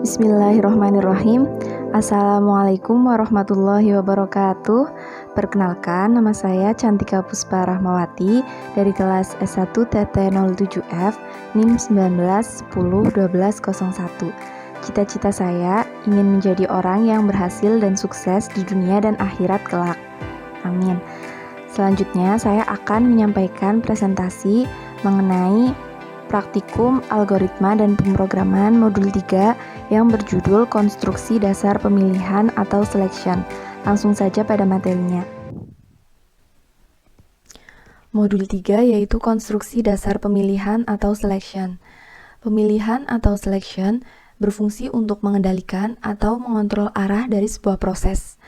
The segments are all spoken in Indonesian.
Bismillahirrahmanirrahim. Assalamualaikum warahmatullahi wabarakatuh. Perkenalkan, nama saya Cantika Puspa Rahmawati dari kelas S1 TT07F NIM 19101201. Cita-cita saya ingin menjadi orang yang berhasil dan sukses di dunia dan akhirat kelak. Amin. Selanjutnya saya akan menyampaikan presentasi mengenai praktikum algoritma dan pemrograman modul 3 yang berjudul konstruksi dasar pemilihan atau selection. Langsung saja pada materinya. Modul 3 yaitu konstruksi dasar pemilihan atau selection. Pemilihan atau selection berfungsi untuk mengendalikan atau mengontrol arah dari sebuah proses.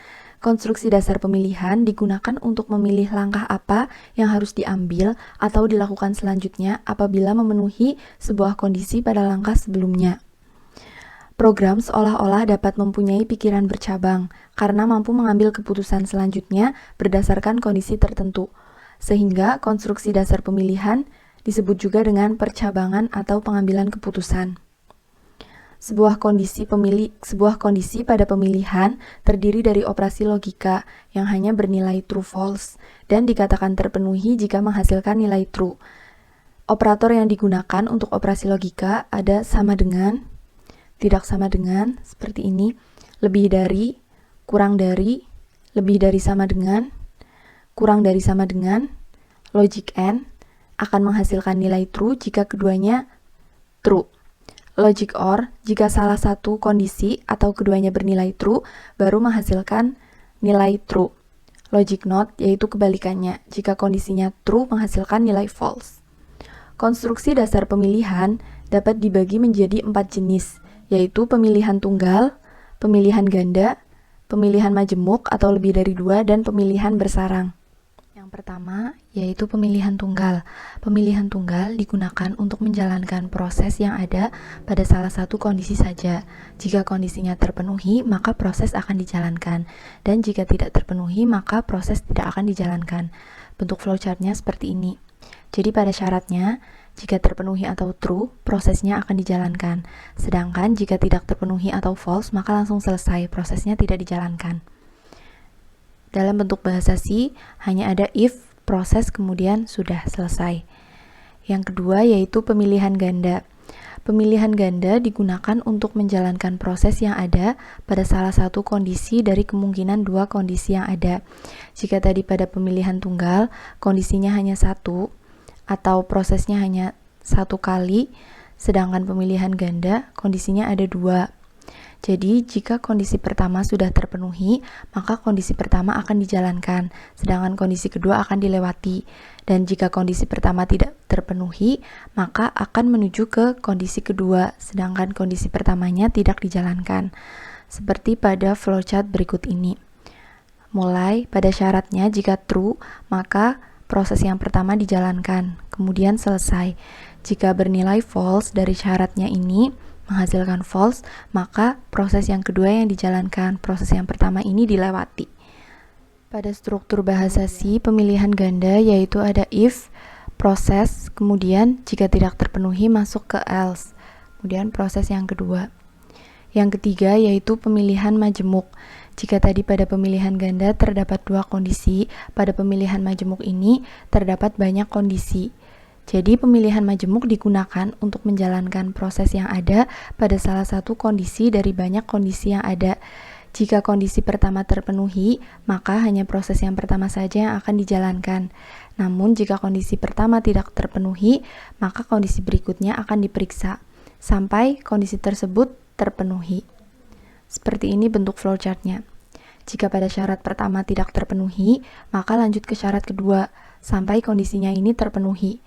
Konstruksi dasar pemilihan digunakan untuk memilih langkah apa yang harus diambil atau dilakukan selanjutnya apabila memenuhi sebuah kondisi pada langkah sebelumnya. Program seolah-olah dapat mempunyai pikiran bercabang karena mampu mengambil keputusan selanjutnya berdasarkan kondisi tertentu, sehingga konstruksi dasar pemilihan disebut juga dengan percabangan atau pengambilan keputusan. Sebuah kondisi pada pemilihan terdiri dari operasi logika yang hanya bernilai true/false dan dikatakan terpenuhi jika menghasilkan nilai true. Operator yang digunakan untuk operasi logika ada sama dengan, tidak sama dengan, seperti ini, lebih dari, kurang dari, lebih dari sama dengan, kurang dari sama dengan, logic AND akan menghasilkan nilai true jika keduanya true. Logic OR, jika salah satu kondisi atau keduanya bernilai true, baru menghasilkan nilai true. Logic NOT, yaitu kebalikannya, jika kondisinya true menghasilkan nilai false. Konstruksi dasar pemilihan dapat dibagi menjadi 4 jenis, yaitu pemilihan tunggal, pemilihan ganda, pemilihan majemuk atau lebih dari 2, dan pemilihan bersarang. Yang pertama, yaitu pemilihan tunggal. Pemilihan tunggal digunakan untuk menjalankan proses yang ada pada salah satu kondisi saja. Jika kondisinya terpenuhi, maka proses akan dijalankan. Dan jika tidak terpenuhi, maka proses tidak akan dijalankan. Bentuk flowchartnya seperti ini. Jadi pada syaratnya, jika terpenuhi atau true, prosesnya akan dijalankan. Sedangkan jika tidak terpenuhi atau false, maka langsung selesai, prosesnya tidak dijalankan. Dalam bentuk bahasa C, hanya ada if, proses, kemudian sudah selesai. Yang kedua yaitu pemilihan ganda. Pemilihan ganda digunakan untuk menjalankan proses yang ada pada salah satu kondisi dari kemungkinan 2 kondisi yang ada. Jika tadi pada pemilihan tunggal, kondisinya hanya 1, atau prosesnya hanya 1 kali, sedangkan pemilihan ganda, kondisinya ada 2. Jadi, jika kondisi pertama sudah terpenuhi, maka kondisi pertama akan dijalankan, sedangkan kondisi kedua akan dilewati. Dan jika kondisi pertama tidak terpenuhi, maka akan menuju ke kondisi kedua, sedangkan kondisi pertamanya tidak dijalankan. Seperti pada flowchart berikut ini. Mulai pada syaratnya jika true, maka proses yang pertama dijalankan, kemudian selesai. Jika bernilai false dari syaratnya ini, menghasilkan false, maka proses yang kedua yang dijalankan, proses yang pertama ini dilewati. Pada struktur bahasa C, pemilihan ganda yaitu ada if, proses, kemudian jika tidak terpenuhi masuk ke else, kemudian proses yang kedua. Yang ketiga yaitu pemilihan majemuk. Jika tadi pada pemilihan ganda terdapat 2 kondisi, pada pemilihan majemuk ini terdapat banyak kondisi. Jadi pemilihan majemuk digunakan untuk menjalankan proses yang ada pada salah satu kondisi dari banyak kondisi yang ada. Jika kondisi pertama terpenuhi, maka hanya proses yang pertama saja yang akan dijalankan. Namun jika kondisi pertama tidak terpenuhi, maka kondisi berikutnya akan diperiksa sampai kondisi tersebut terpenuhi. Seperti ini bentuk flowchartnya. Jika pada syarat pertama tidak terpenuhi, maka lanjut ke syarat kedua sampai kondisinya ini terpenuhi.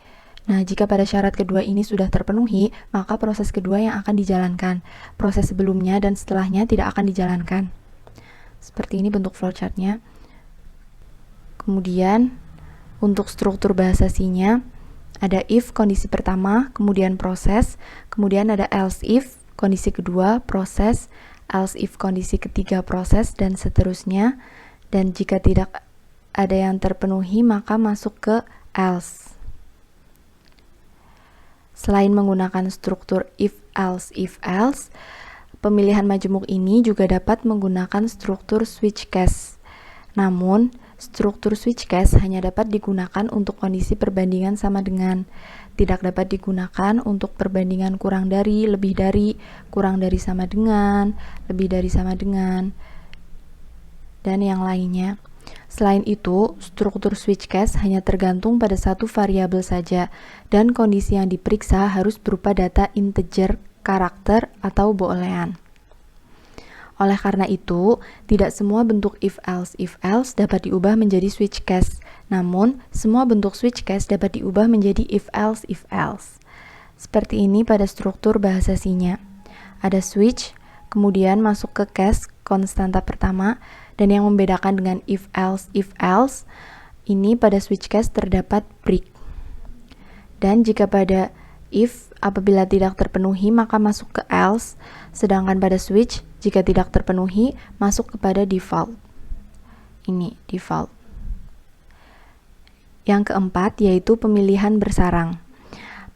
Nah, jika pada syarat kedua ini sudah terpenuhi, maka proses kedua yang akan dijalankan. Proses sebelumnya dan setelahnya tidak akan dijalankan. Seperti ini bentuk flowchartnya. Kemudian, untuk struktur bahasa C-nya, ada if kondisi pertama, kemudian proses, kemudian ada else if kondisi kedua, proses, else if kondisi ketiga, proses, dan seterusnya. Dan jika tidak ada yang terpenuhi, maka masuk ke else. Selain menggunakan struktur if else, pemilihan majemuk ini juga dapat menggunakan struktur switch case. Namun, struktur switch case hanya dapat digunakan untuk kondisi perbandingan sama dengan, tidak dapat digunakan untuk perbandingan kurang dari, lebih dari, kurang dari sama dengan, lebih dari sama dengan, dan yang lainnya. Selain itu, struktur switch case hanya tergantung pada satu variabel saja, dan kondisi yang diperiksa harus berupa data integer, karakter, atau boolean. Oleh karena itu, tidak semua bentuk if-else dapat diubah menjadi switch case. Namun, semua bentuk switch case dapat diubah menjadi if-else. Seperti ini pada struktur bahasa C-nya. Ada switch, kemudian masuk ke case konstanta pertama, dan yang membedakan dengan if-else ini pada switch case terdapat break. Dan jika pada if apabila tidak terpenuhi maka masuk ke else, sedangkan pada switch jika tidak terpenuhi masuk kepada default. Ini default. Yang keempat yaitu pemilihan bersarang.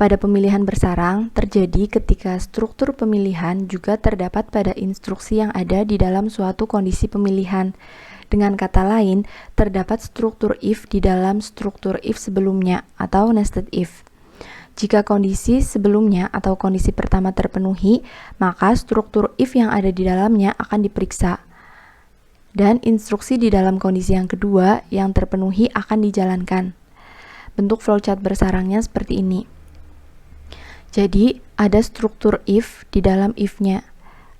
Pada pemilihan bersarang terjadi ketika struktur pemilihan juga terdapat pada instruksi yang ada di dalam suatu kondisi pemilihan. Dengan kata lain, terdapat struktur if di dalam struktur if sebelumnya atau nested if. Jika kondisi sebelumnya atau kondisi pertama terpenuhi, maka struktur if yang ada di dalamnya akan diperiksa. Dan instruksi di dalam kondisi yang kedua yang terpenuhi akan dijalankan. Bentuk flowchart bersarangnya seperti ini. Jadi, ada struktur if di dalam if-nya.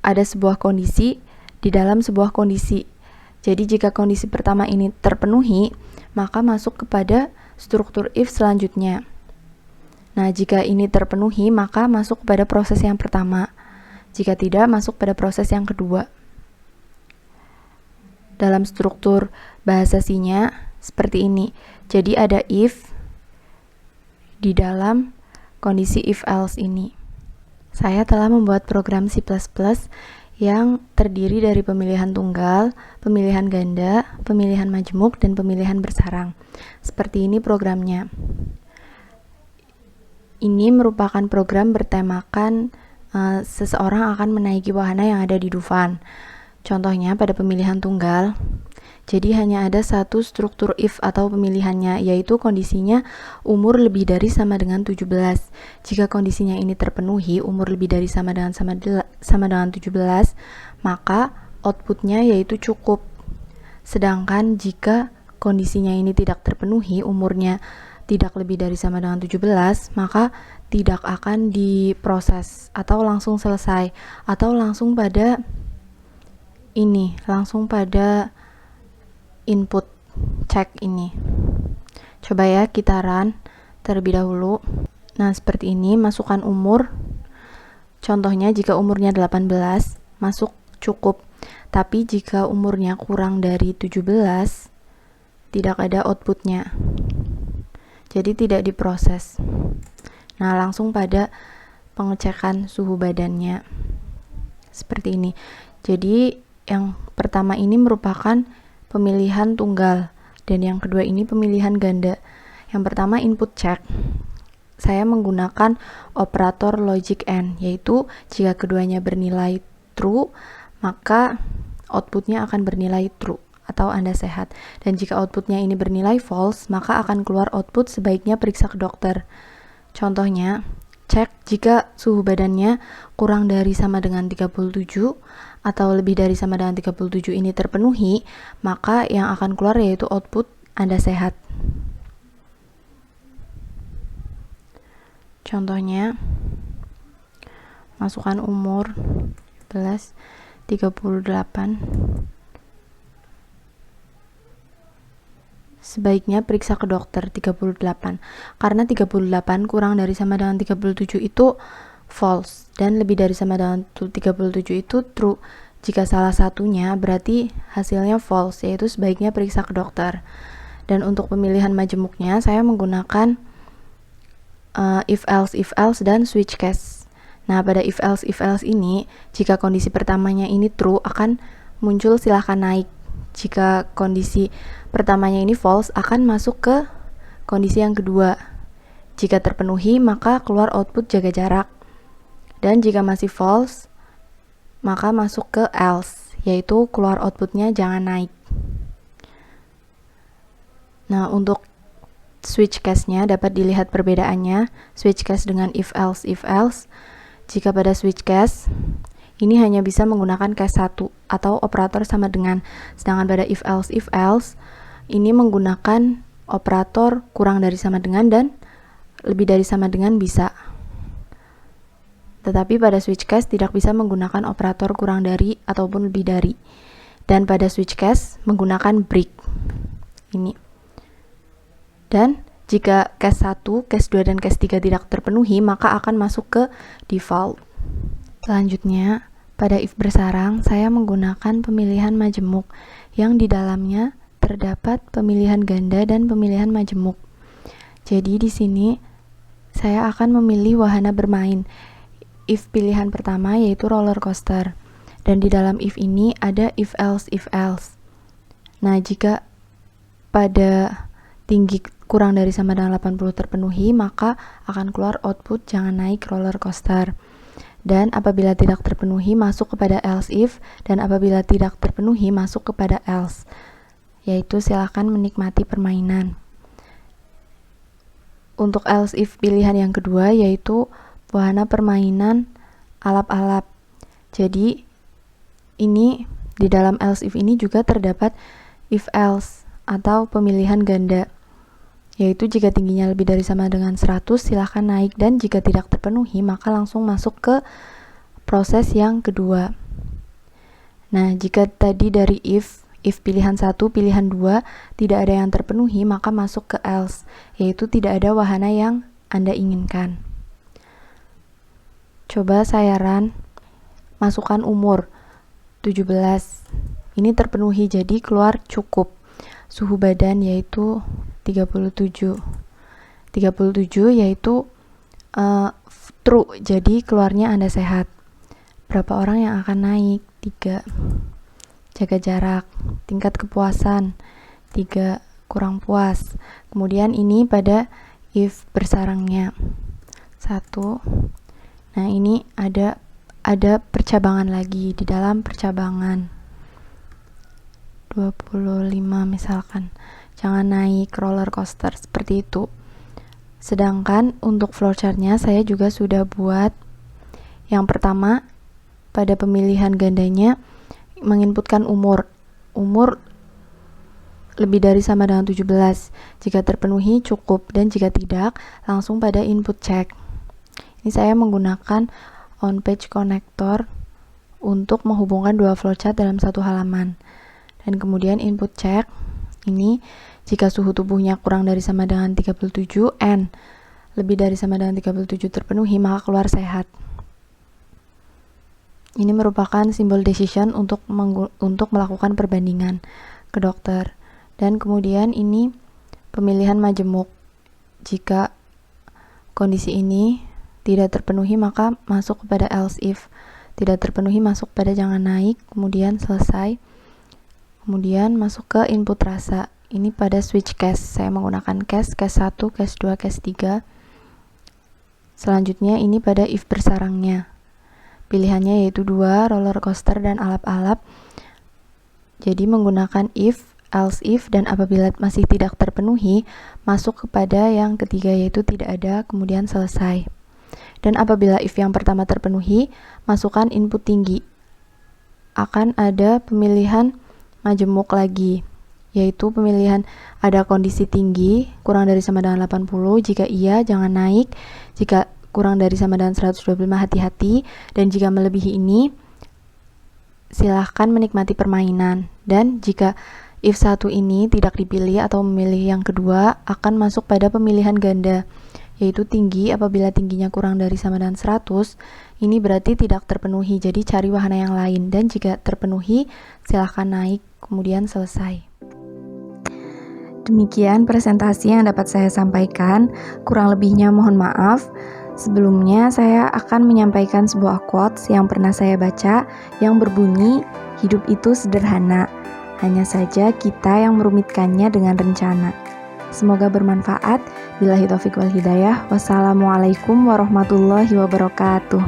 Ada sebuah kondisi di dalam sebuah kondisi. Jadi, jika kondisi pertama ini terpenuhi, maka masuk kepada struktur if selanjutnya. Nah, jika ini terpenuhi, maka masuk pada proses yang pertama. Jika tidak, masuk pada proses yang kedua. Dalam struktur bahasa C-nya seperti ini. Jadi ada if di dalam kondisi if-else ini. Saya telah membuat program C++ yang terdiri dari pemilihan tunggal, pemilihan ganda, pemilihan majemuk, dan pemilihan bersarang. Seperti ini programnya. Ini merupakan program bertemakan seseorang akan menaiki wahana yang ada di Dufan. Contohnya pada pemilihan tunggal, jadi hanya ada satu struktur if atau pemilihannya, yaitu kondisinya umur lebih dari sama dengan 17. Jika kondisinya ini terpenuhi, umur lebih dari sama dengan 17, maka outputnya yaitu cukup. Sedangkan jika kondisinya ini tidak terpenuhi, umurnya tidak lebih dari sama dengan 17, maka tidak akan diproses atau langsung selesai atau langsung pada ini, langsung pada input cek ini. Coba ya kita run terlebih dahulu. Nah, seperti ini, masukkan umur. Contohnya jika umurnya 18, masuk cukup. Tapi jika umurnya kurang dari 17, tidak ada outputnya. Jadi tidak diproses. Nah, langsung pada pengecekan suhu badannya. Seperti ini. Jadi yang pertama ini merupakan pemilihan tunggal dan yang kedua ini pemilihan ganda. Yang pertama input check. Saya menggunakan operator logic AND, yaitu jika keduanya bernilai true, maka outputnya akan bernilai true atau Anda sehat. Dan jika outputnya ini bernilai false, maka akan keluar output sebaiknya periksa ke dokter. Contohnya, cek jika suhu badannya kurang dari sama dengan 37 atau lebih dari sama dengan 37 ini terpenuhi, maka yang akan keluar yaitu output Anda sehat. Contohnya, masukkan umur 38. Sebaiknya periksa ke dokter 38. Karena 38 kurang dari sama dengan 37 itu false dan lebih dari sama dengan 37 itu true. Jika salah satunya berarti hasilnya false, yaitu sebaiknya periksa ke dokter. Dan untuk pemilihan majemuknya saya menggunakan if else dan switch case. Nah, pada if else ini jika kondisi pertamanya ini true akan muncul silahkan naik. Jika kondisi pertamanya ini false, akan masuk ke kondisi yang kedua. Jika terpenuhi, maka keluar output jaga jarak. Dan jika masih false, maka masuk ke else, yaitu keluar outputnya jangan naik. Nah, untuk switch case-nya dapat dilihat perbedaannya, switch case dengan if else. Jika pada switch case, ini hanya bisa menggunakan case 1 atau operator sama dengan, sedangkan pada if else, ini menggunakan operator kurang dari sama dengan dan lebih dari sama dengan bisa. Tetapi pada switch case tidak bisa menggunakan operator kurang dari ataupun lebih dari. Dan pada switch case menggunakan break. Ini. Dan jika case 1, case 2, dan case 3 tidak terpenuhi, maka akan masuk ke default. Selanjutnya, pada if bersarang, saya menggunakan pemilihan majemuk yang di dalamnya terdapat pemilihan ganda dan pemilihan majemuk. Jadi di sini saya akan memilih wahana bermain. If pilihan pertama yaitu roller coaster. Dan di dalam if ini ada if else. Nah, jika pada tinggi kurang dari sama dengan 80 terpenuhi, maka akan keluar output jangan naik roller coaster. Dan apabila tidak terpenuhi masuk kepada else if, dan apabila tidak terpenuhi masuk kepada else. Yaitu silakan menikmati permainan. Untuk else if pilihan yang kedua yaitu wahana permainan alap-alap. Jadi ini di dalam else if ini juga terdapat if else atau pemilihan ganda. Yaitu jika tingginya lebih dari sama dengan 100 silahkan naik, dan jika tidak terpenuhi maka langsung masuk ke proses yang kedua. Nah, jika tadi dari if pilihan 1, pilihan 2 tidak ada yang terpenuhi maka masuk ke else, yaitu tidak ada wahana yang Anda inginkan. Coba saya run, masukkan umur 17. Ini terpenuhi, jadi keluar cukup. Suhu badan yaitu 37 yaitu true, jadi keluarnya Anda sehat. Berapa orang yang akan naik? 3. Jaga jarak, tingkat kepuasan 3, kurang puas. Kemudian ini pada if bersarangnya 1. Nah, ini ada percabangan lagi. Di dalam percabangan 25 misalkan, jangan naik roller coaster, seperti itu. Sedangkan untuk flowchartnya saya juga sudah buat. Yang pertama, pada pemilihan gandanya menginputkan umur lebih dari sama dengan 17. Jika terpenuhi cukup, dan jika tidak langsung pada input check. Ini saya menggunakan on page connector untuk menghubungkan dua flowchart dalam satu halaman. Dan kemudian input check ini jika suhu tubuhnya kurang dari sama dengan 37 and lebih dari sama dengan 37 terpenuhi maka keluar sehat. Ini merupakan simbol decision untuk melakukan perbandingan ke dokter. Dan kemudian ini pemilihan majemuk. Jika kondisi ini tidak terpenuhi maka masuk kepada else if. Tidak terpenuhi masuk pada jangan naik, kemudian selesai. Kemudian masuk ke input rasa. Ini pada switch case. Saya menggunakan case 1, case 2, case 3. Selanjutnya ini pada if bersarangnya. Pilihannya yaitu 2, roller coaster dan alap-alap. Jadi menggunakan if, else if, dan apabila masih tidak terpenuhi, masuk kepada yang ketiga yaitu tidak ada, kemudian selesai. Dan apabila if yang pertama terpenuhi, masukkan input tinggi. Akan ada pemilihan majemuk lagi, yaitu pemilihan ada kondisi tinggi, kurang dari sama dengan 80, jika iya jangan naik, jika kurang dari sama dengan 125 hati-hati, dan jika melebihi ini silahkan menikmati permainan. Dan jika if 1 ini tidak dipilih atau memilih yang kedua, akan masuk pada pemilihan ganda, yaitu tinggi. Apabila tingginya kurang dari sama dengan 100, ini berarti tidak terpenuhi, jadi cari wahana yang lain. Dan jika terpenuhi, silahkan naik, kemudian selesai. Demikian presentasi yang dapat saya sampaikan, kurang lebihnya mohon maaf. Sebelumnya saya akan menyampaikan sebuah quotes yang pernah saya baca yang berbunyi, hidup itu sederhana, hanya saja kita yang merumitkannya dengan rencana. Semoga bermanfaat. Billahi taufiq wal hidayah. Wassalamualaikum warahmatullahi wabarakatuh.